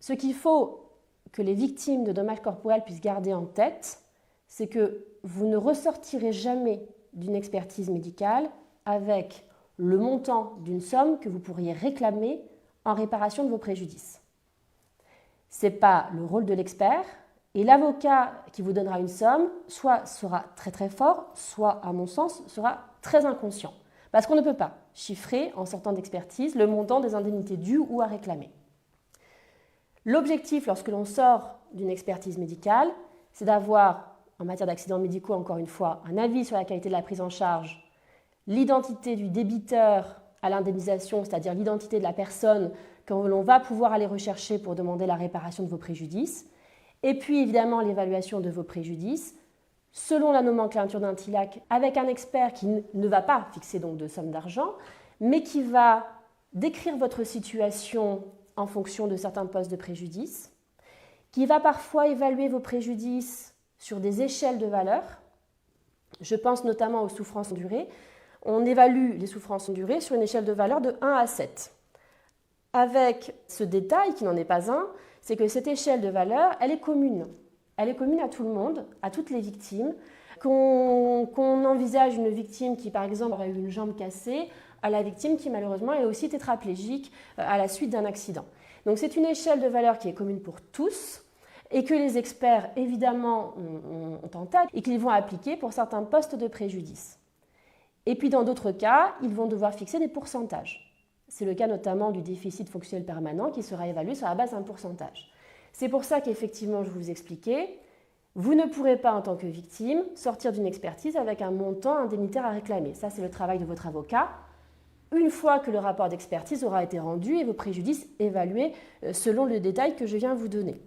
Ce qu'il faut que les victimes de dommages corporels puissent garder en tête, c'est que vous ne ressortirez jamais d'une expertise médicale avec le montant d'une somme que vous pourriez réclamer en réparation de vos préjudices. Ce n'est pas le rôle de l'expert, et l'avocat qui vous donnera une somme soit sera très très fort, soit à mon sens sera très inconscient. Parce qu'on ne peut pas chiffrer en sortant d'expertise le montant des indemnités dues ou à réclamer. L'objectif lorsque l'on sort d'une expertise médicale, c'est d'avoir, en matière d'accidents médicaux encore une fois, un avis sur la qualité de la prise en charge, l'identité du débiteur à l'indemnisation, c'est-à-dire l'identité de la personne que l'on va pouvoir aller rechercher pour demander la réparation de vos préjudices, et puis évidemment l'évaluation de vos préjudices, selon la nomenclature d'un TILAC, avec un expert qui ne va pas fixer donc de somme d'argent, mais qui va décrire votre situation en fonction de certains postes de préjudice, qui va parfois évaluer vos préjudices sur des échelles de valeur. Je pense notamment aux souffrances endurées. On évalue les souffrances endurées sur une échelle de valeur de 1 à 7. Avec ce détail, qui n'en est pas un, c'est que cette échelle de valeur, elle est commune. Elle est commune à tout le monde, à toutes les victimes. Qu'on envisage une victime qui, par exemple, aurait eu une jambe cassée, à la victime qui, malheureusement, est aussi tétraplégique à la suite d'un accident. Donc, c'est une échelle de valeur qui est commune pour tous et que les experts, évidemment, ont en tête et qu'ils vont appliquer pour certains postes de préjudice. Et puis, dans d'autres cas, ils vont devoir fixer des pourcentages. C'est le cas notamment du déficit fonctionnel permanent qui sera évalué sur la base d'un pourcentage. C'est pour ça qu'effectivement, je vous expliquais, vous ne pourrez pas, en tant que victime, sortir d'une expertise avec un montant indemnitaire à réclamer. Ça, c'est le travail de votre avocat. Une fois que le rapport d'expertise aura été rendu et vos préjudices évalués selon le détail que je viens vous donner.